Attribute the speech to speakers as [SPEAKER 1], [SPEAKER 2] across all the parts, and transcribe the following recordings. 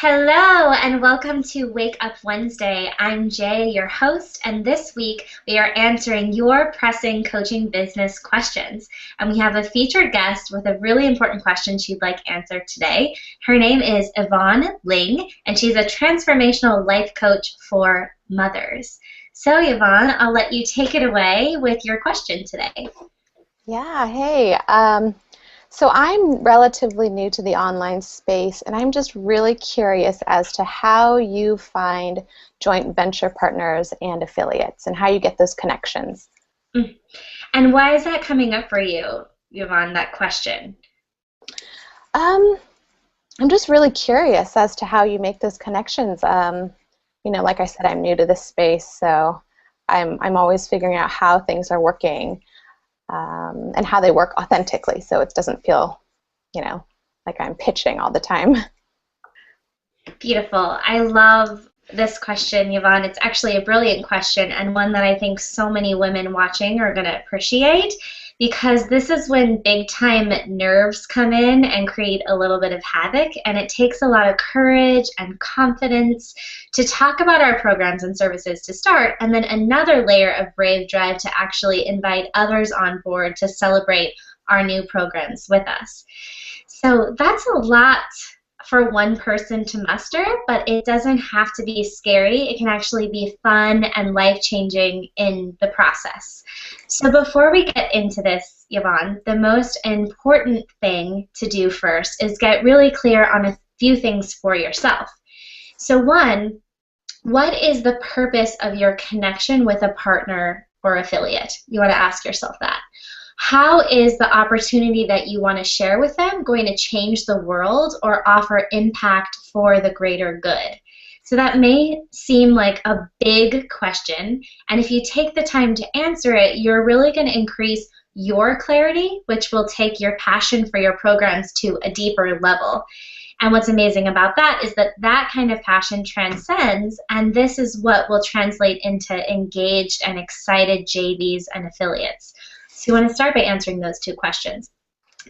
[SPEAKER 1] Hello and welcome to Wake Up Wednesday. I'm Jay, your host, and this week we are answering your pressing coaching business questions. And we have a featured guest with a really important question she'd like answered today. Her name is Yvonne Ling, and she's a transformational life coach for mothers. So Yvonne, I'll let you take it away with your question today.
[SPEAKER 2] Yeah, hey. So I'm relatively new to the online space, and I'm just really curious as to how you find joint venture partners and affiliates and how you get those connections.
[SPEAKER 1] And why is that coming up for you, Yvonne, that question?
[SPEAKER 2] I'm just really curious as to how you make those connections. Like I said, I'm new to this space, so I'm always figuring out how things are working. And how they work authentically, so it doesn't feel, like I'm pitching all the time.
[SPEAKER 1] Beautiful. I love this question, Yvonne. It's actually a brilliant question and one that I think so many women watching are going to appreciate, because this is when big time nerves come in and create a little bit of havoc, and it takes a lot of courage and confidence to talk about our programs and services to start, and then another layer of brave drive to actually invite others on board to celebrate our new programs with us. So that's a lot for one person to muster, but it doesn't have to be scary. It can actually be fun and life-changing in the process. So before we get into this, Yvonne, the most important thing to do first is get really clear on a few things for yourself. So one, what is the purpose of your connection with a partner or affiliate? You want to ask yourself that. How is the opportunity that you want to share with them going to change the world or offer impact for the greater good? So that may seem like a big question, and if you take the time to answer it, you're really going to increase your clarity, which will take your passion for your programs to a deeper level. And what's amazing about that is that that kind of passion transcends, and this is what will translate into engaged and excited JVs and affiliates. So you want to start by answering those two questions.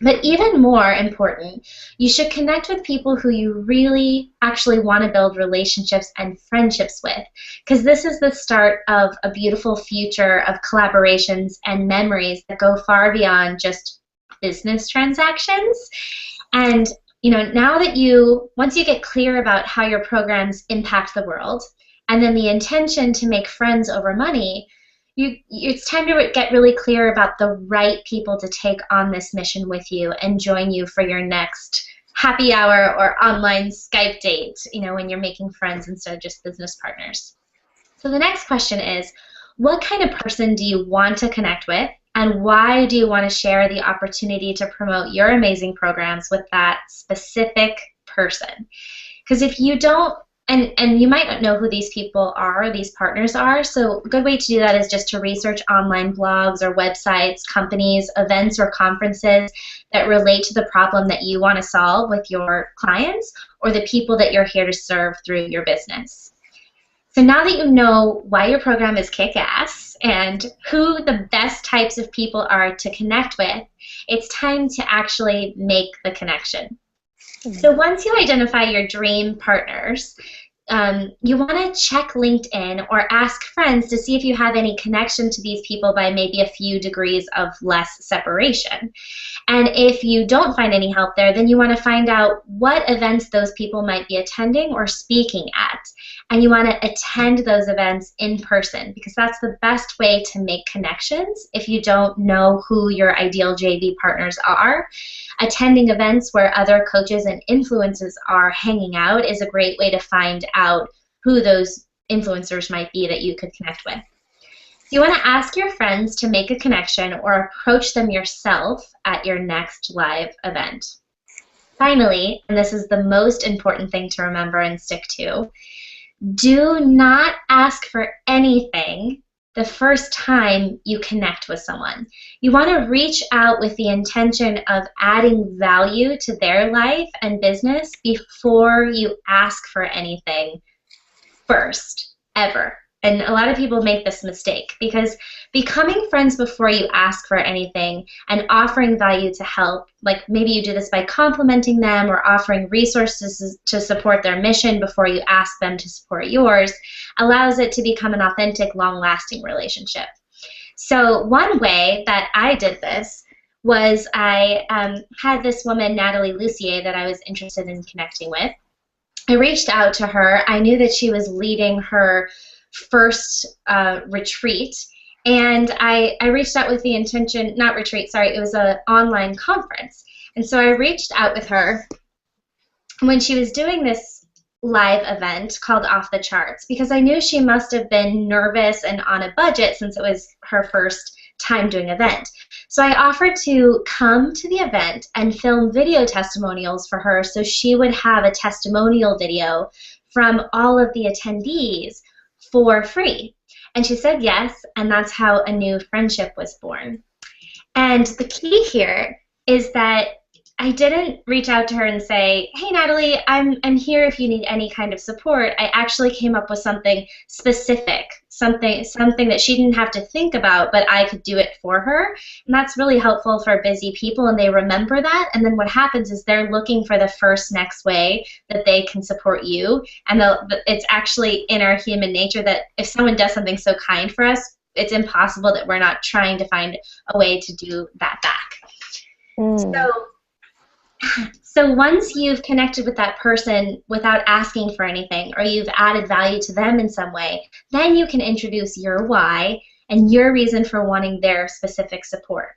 [SPEAKER 1] But even more important, you should connect with people who you really actually want to build relationships and friendships with, because this is the start of a beautiful future of collaborations and memories that go far beyond just business transactions. And now that once you get clear about how your programs impact the world, and then the intention to make friends over money, it's time to get really clear about the right people to take on this mission with you and join you for your next happy hour or online Skype date, when you're making friends instead of just business partners. So the next question is, what kind of person do you want to connect with, and why do you want to share the opportunity to promote your amazing programs with that specific person? Because if you don't, and you might not know who these people are, these partners are, so a good way to do that is just to research online blogs or websites, companies, events, or conferences that relate to the problem that you want to solve with your clients or the people that you're here to serve through your business. So now that you know why your program is kick-ass and who the best types of people are to connect with, it's time to actually make the connection. So once you identify your dream partners, you want to check LinkedIn or ask friends to see if you have any connection to these people by maybe a few degrees of less separation. And if you don't find any help there, then you want to find out what events those people might be attending or speaking at. And you want to attend those events in person, because that's the best way to make connections if you don't know who your ideal JV partners are. Attending events where other coaches and influencers are hanging out is a great way to find out who those influencers might be that you could connect with. So you want to ask your friends to make a connection or approach them yourself at your next live event. Finally, and this is the most important thing to remember and stick to, do not ask for anything the first time you connect with someone. You want to reach out with the intention of adding value to their life and business before you ask for anything first, ever. And a lot of people make this mistake because becoming friends before you ask for anything and offering value to help, like maybe you do this by complimenting them or offering resources to support their mission before you ask them to support yours, allows it to become an authentic, long-lasting relationship. So one way that I did this was I had this woman, Natalie Lucier, that I was interested in connecting with. I reached out to her. I knew that she was leading her first retreat, and I reached out with the intention, not retreat, sorry, it was an online conference. And so I reached out with her when she was doing this live event called Off the Charts, because I knew she must have been nervous and on a budget since it was her first time doing an event. So I offered to come to the event and film video testimonials for her so she would have a testimonial video from all of the attendees for free. And she said yes, and that's how a new friendship was born. And the key here is that I didn't reach out to her and say, hey, Natalie, I'm here if you need any kind of support. I actually came up with something specific, something that she didn't have to think about, but I could do it for her. And that's really helpful for busy people, and they remember that. And then what happens is they're looking for the first next way that they can support you. And it's actually in our human nature that if someone does something so kind for us, it's impossible that we're not trying to find a way to do that back. So once you've connected with that person without asking for anything, or you've added value to them in some way, then you can introduce your why and your reason for wanting their specific support.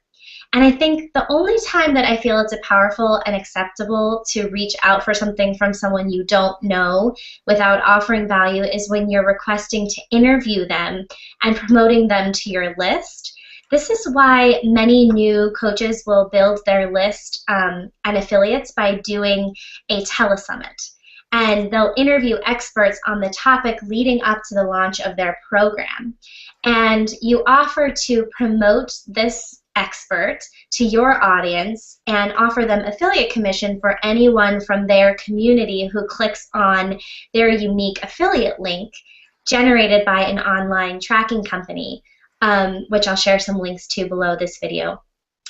[SPEAKER 1] And I think the only time that I feel it's powerful and acceptable to reach out for something from someone you don't know without offering value is when you're requesting to interview them and promoting them to your list. This is why many new coaches will build their list and affiliates by doing a telesummit. And they'll interview experts on the topic leading up to the launch of their program. And you offer to promote this expert to your audience and offer them affiliate commission for anyone from their community who clicks on their unique affiliate link generated by an online tracking company. Which I'll share some links to below this video.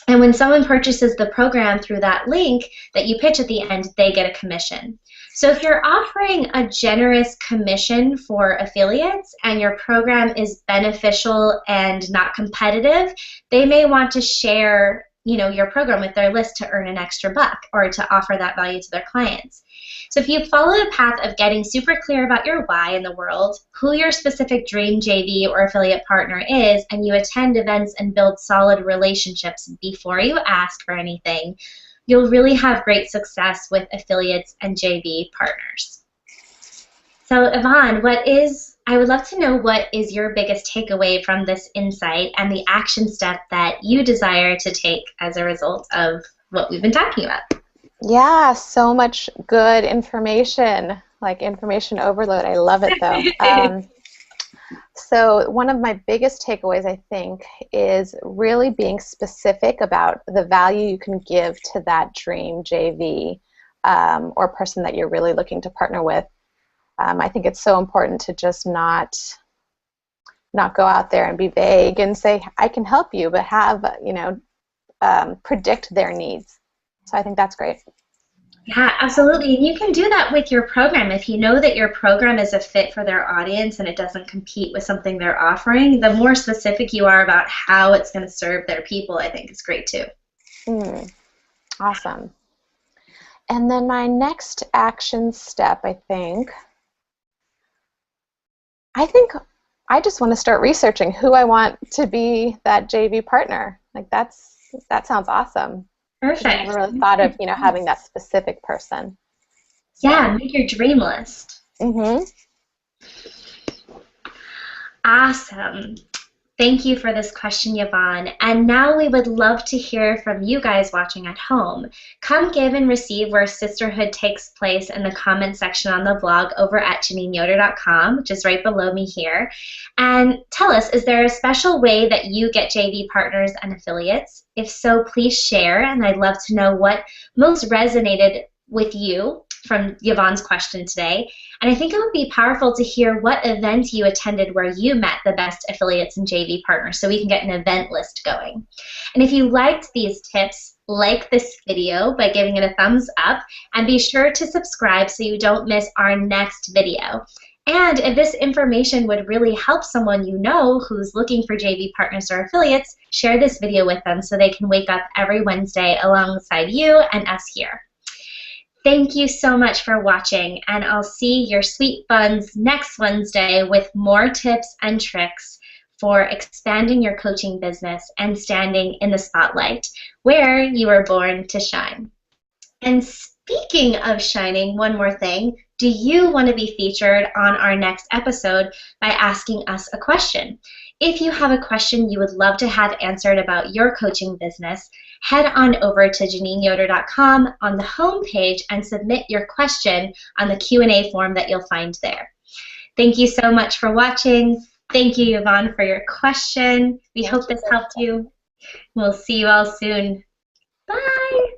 [SPEAKER 1] And when someone purchases the program through that link that you pitch at the end, they get a commission. So if you're offering a generous commission for affiliates and your program is beneficial and not competitive, they may want to share your program with their list to earn an extra buck or to offer that value to their clients. So if you follow the path of getting super clear about your why in the world, who your specific dream JV or affiliate partner is, and you attend events and build solid relationships before you ask for anything, you'll really have great success with affiliates and JV partners. So Yvonne, I would love to know what is your biggest takeaway from this insight and the action step that you desire to take as a result of what we've been talking about.
[SPEAKER 2] Yeah, so much good information, like information overload. I love it though. So one of my biggest takeaways, I think, is really being specific about the value you can give to that dream JV or person that you're really looking to partner with. I think it's so important to just not go out there and be vague and say, I can help you, but have, predict their needs. So I think that's great.
[SPEAKER 1] Yeah, absolutely. And you can do that with your program. If you know that your program is a fit for their audience and it doesn't compete with something they're offering, the more specific you are about how it's going to serve their people, I think is great too.
[SPEAKER 2] Awesome. And then my next action step, I think I just want to start researching who I want to be that JV partner. Like that sounds awesome.
[SPEAKER 1] Perfect.
[SPEAKER 2] I never really thought of having that specific person.
[SPEAKER 1] Yeah, make your dream list. Awesome. Thank you for this question, Yvonne. And now we would love to hear from you guys watching at home. Come give and receive where sisterhood takes place in the comment section on the blog over at JeannineYoder.com, which is right below me here. And tell us, is there a special way that you get JV partners and affiliates? If so, please share, and I'd love to know what most resonated with you from Yvonne's question today. And I think it would be powerful to hear what event you attended where you met the best affiliates and JV partners so we can get an event list going. And if you liked these tips, like this video by giving it a thumbs up, and be sure to subscribe so you don't miss our next video. And if this information would really help someone you know who's looking for JV partners or affiliates, share this video with them so they can wake up every Wednesday alongside you and us here. Thank you so much for watching, and I'll see your sweet buns next Wednesday with more tips and tricks for expanding your coaching business and standing in the spotlight where you were born to shine. And speaking of shining, one more thing. Do you want to be featured on our next episode by asking us a question? If you have a question you would love to have answered about your coaching business, head on over to JeannineYoder.com on the home page and submit your question on the Q&A form that you'll find there. Thank you so much for watching. Thank you, Yvonne, for your question. We hope this helped you. We'll see you all soon. Bye.